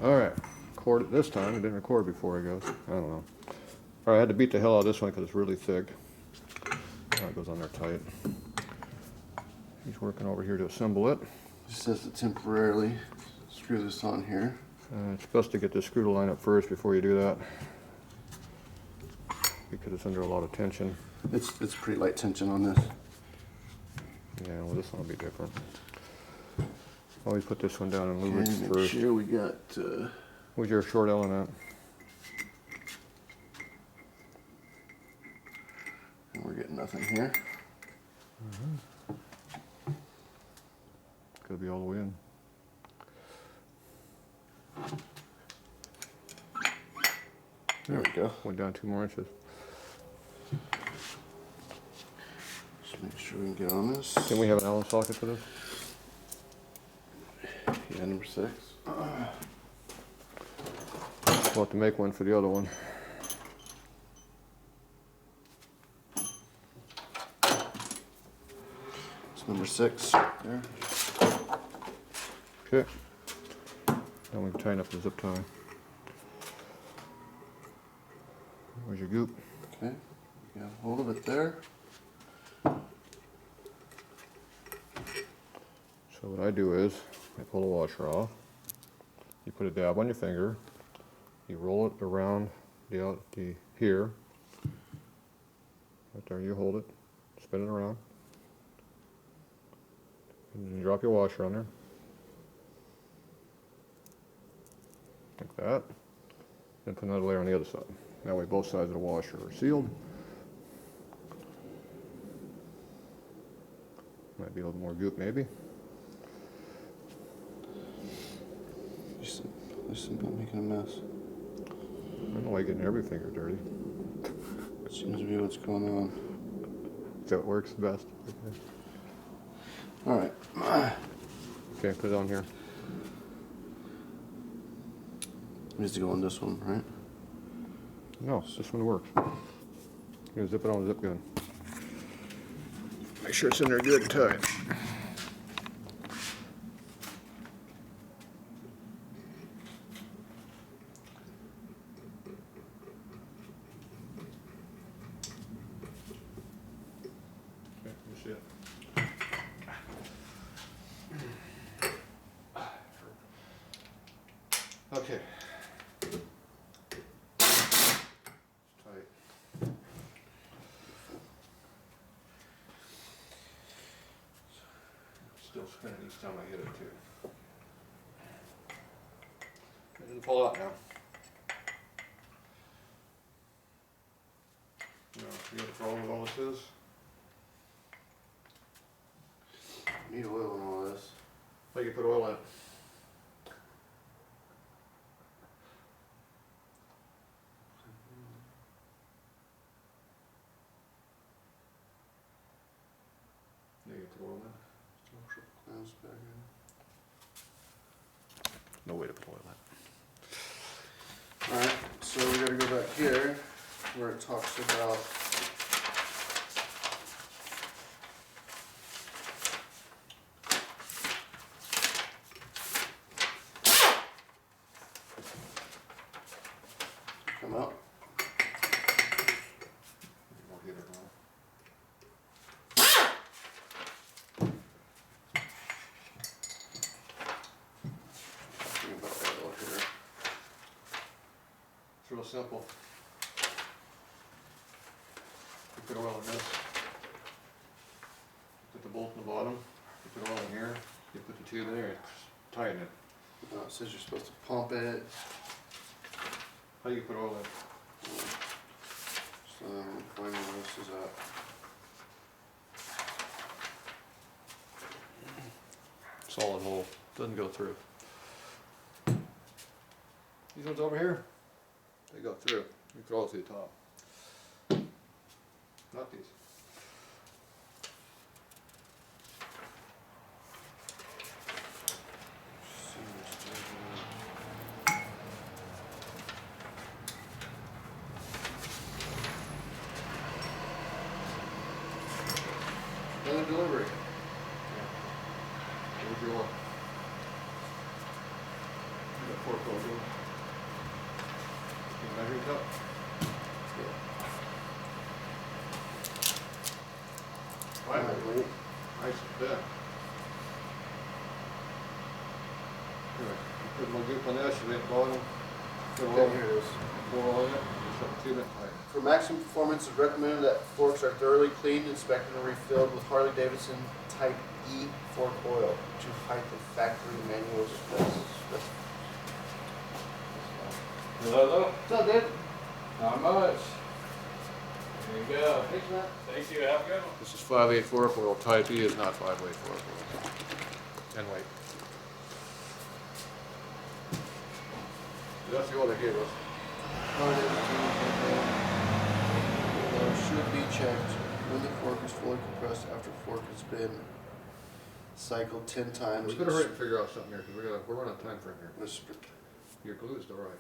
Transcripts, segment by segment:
Alright, record it this time. It didn't record before, I guess. I don't know. Alright, I had to beat the hell out of this one because it's really thick. Now it goes on there tight. He's working over here to assemble it. It says to temporarily screw this on here. It's best to get the screw to line up first before you do that, because it's under a lot of tension. It's pretty light tension on this. Yeah, well, this one will be different. Always put this one down and Okay, lubricate make first. sure we got. Where's your short L in that? And we're getting nothing here. Could be all the way in. There we go. Went down 2 more inches. Just make sure we can get on this. Can we have an Allen socket for this? Yeah, number 6. We'll have to make one for the other one. It's number 6 there. Okay. Now we can tighten up the zip tie. Where's your goop? Okay, we got hold of it there. So what I do is, I pull the washer off. You put a dab on your finger. You roll it around the here. Right there, you hold it. Spin it around. And then you drop your washer on there. Like that. Then put another layer on the other side. That way both sides of the washer are sealed. Might be a little more goop maybe. Just not making a mess. I don't like getting every finger dirty. Seems to be what's going on. So it works best. All right. Okay, put it on here. Needs to go on this one, right? No, this one works. You're gonna zip it on the zip gun. Make sure it's in there good and tight. Okay, you see it. Okay. Tight. Still spinning each time I hit it too. It didn't fall out now. No, you got the problem with all this is? Need oil in all this. Like you put oil in. Yeah, you put oil in. Clamps back in. No way to put oil in. All right, so we got to go back here where it talks about come out. We'll get it on. Talking about oil here. It's real simple. You put oil in this. Put the bolt in the bottom. You put oil in here. You put the tube in there and tighten it. No, it says you're supposed to pump it. How do you put oil in? So find where this is at. Solid hole. Doesn't go through. These ones over here, they go through. You put oil through the top. Not these. Another delivery. Where's your oil? fork oil doing? Can you measure it up? Lightweight. Nice and thin. Anyway, put my goop on this, you ain't bottom. Put Okay, here it is. pour oil in it, just up to it tight. For maximum performance, it's recommended that forks are thoroughly cleaned, inspected, and refilled with Harley Davidson Type E fork oil to height the factory manual specs. Hello? What's up, dude? Not much. There you go. Thanks, Matt. Thank you. Have a good one. This is 5/8 fork oil. Type E is not 5/8 fork oil. 10 weight. That's the oil they gave us. Should be checked when the fork is fully compressed after fork has been cycled 10 times. We better hurry and figure out something here because we're running out of time frame here. This- Your glue is still right now.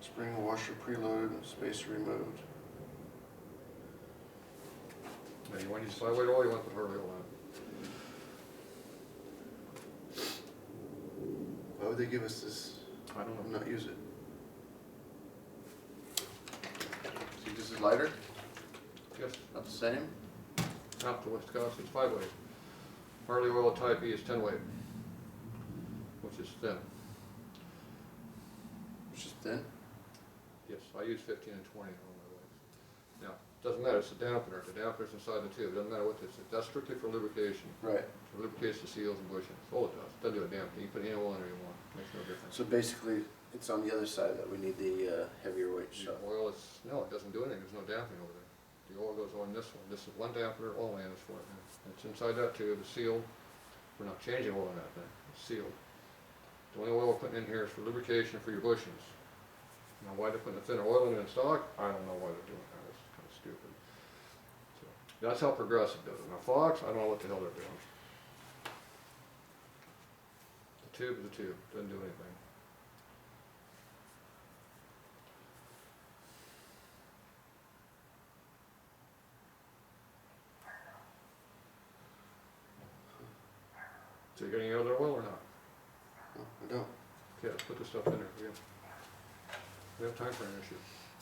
Spring washer preloaded and spacer removed. Now, you want to use 5/8 oil, you want to put Harley oil on it. Why would they give us this I don't and know. not use it? See, this is lighter, Yes, not the same. not the Wisconsin, it's 5/8. Harley oil Type E is 10 weight, which is thin. Which is thin. Yes, I use 15 and 20 on my legs. Now, doesn't matter, it's a dampener. The dampener's inside the tube. Doesn't matter what this is. That's strictly for lubrication. Right. It lubricates the seals and bushings. All it does. Doesn't do a damn thing. You put any oil in there you want. Makes no difference. So basically, it's on the other side that we need the heavier weight The stuff. oil is, no, it doesn't do anything. There's no damping over there. The oil goes on this one. This is one dampener, oil man is for it. It's inside that tube, it's sealed. We're not changing oil in that thing. It's sealed. The only oil we're putting in here is for lubrication for your bushings. Now, why they're putting a thinner oil in it in stock, I don't know why they're doing that. It's kind of stupid. So, that's how Progressive does it. Now, Fox, I don't know what the hell they're doing. The tube is a tube. Doesn't do anything. So you got any other oil or not? No, I don't. Okay, let's put this stuff in there. We have time for an issue.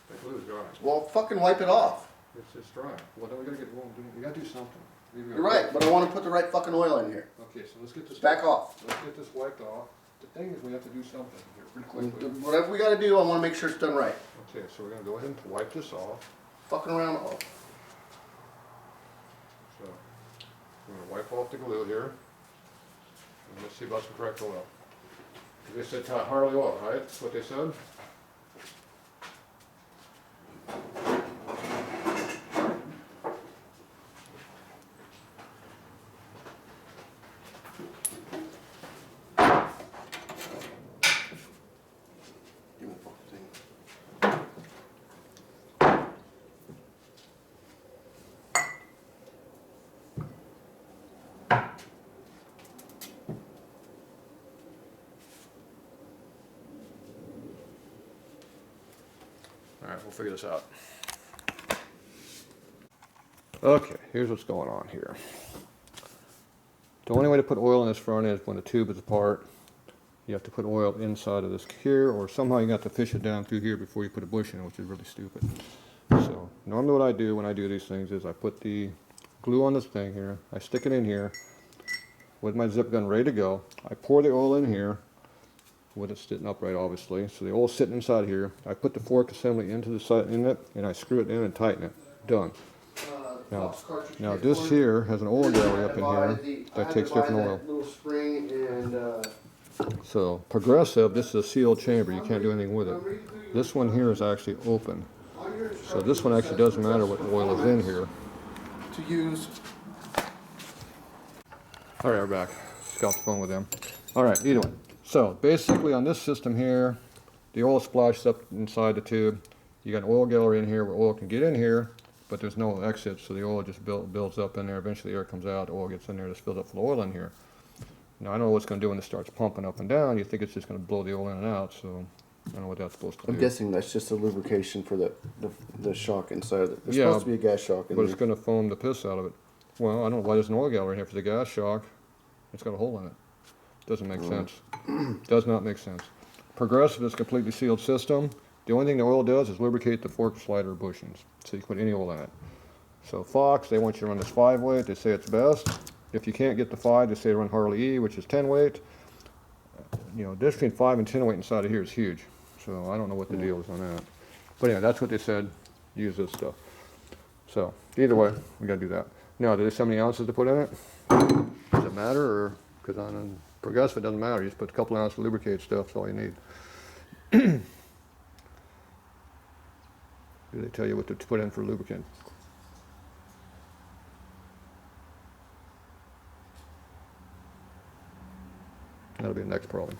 That glue is dry. Well, fucking wipe it off. It's dry. Well, then we gotta get, we gotta do something. You're right, but I want to put the right fucking oil in here. Okay, so let's get this. Back off. Let's get this wiped off. The thing is, we have to do something here pretty quickly. Whatever we got to do, I want to make sure it's done right. Okay, so we're gonna go ahead and wipe this off. Fucking around off. So, we're gonna wipe off the glue here. And let's see about some correct oil. They said Harley oil, right? That's what they said? Give me the fucking thing. All right, we'll figure this out. Okay, here's what's going on here. The only way to put oil in this front end is when the tube is apart. You have to put oil inside of this here, or somehow you got to fish it down through here before you put a bush in, which is really stupid. So normally what I do when I do these things is I put the glue on this thing here, I stick it in here with my zip gun ready to go. I pour the oil in here with it sitting upright, obviously. So the oil's sitting inside here. I put the fork assembly into the side in it, and I screw it in and tighten it. Done. Now this here has an oil gallery up in here that takes different oil. Little spring and So Progressive, this is a sealed chamber. You can't do anything with it. This one here is actually open. So this one actually doesn't matter what oil is in here. to use. All right, we're back. Just got off the phone with them. All right, either way. So basically on this system here, the oil splashes up inside the tube. You got an oil gallery in here where oil can get in here, but there's no exit, so the oil just builds up in there. Eventually the air comes out, the oil gets in there, just fills up full of oil in here. Now I don't know what it's going to do when it starts pumping up and down. You think it's just going to blow the oil in and out, so I don't know what that's supposed to do. I'm guessing that's just a lubrication for the shock inside of it. There's Yeah, supposed to be a gas shock in But there. it's going to foam the piss out of it. Well, I don't know why there's an oil gallery in here. If there's a gas shock, it's got a hole in it. Doesn't make sense. Does not make sense. Progressive is a completely sealed system. The only thing the oil does is lubricate the fork, slider, bushings. So you can put any oil in it. So Fox, they want you to run this 5-weight. They say it's best. If you can't get the 5, they say run Harley E, which is 10-weight. You know, difference between 5 and 10-weight inside of here is huge. So I don't know what the deal is on that. But anyway, that's what they said. Use this stuff. So either way, we got to do that. Now, do they say how many ounces to put in it? Does it matter? Or because on Progressive it doesn't matter. You just put a couple ounces of lubricate stuff. That's all you need. Do they tell you what to put in for lubricant? That'll be the next problem.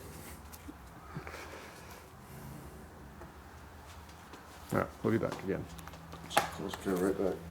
All right, we'll be back again. Let's go right back.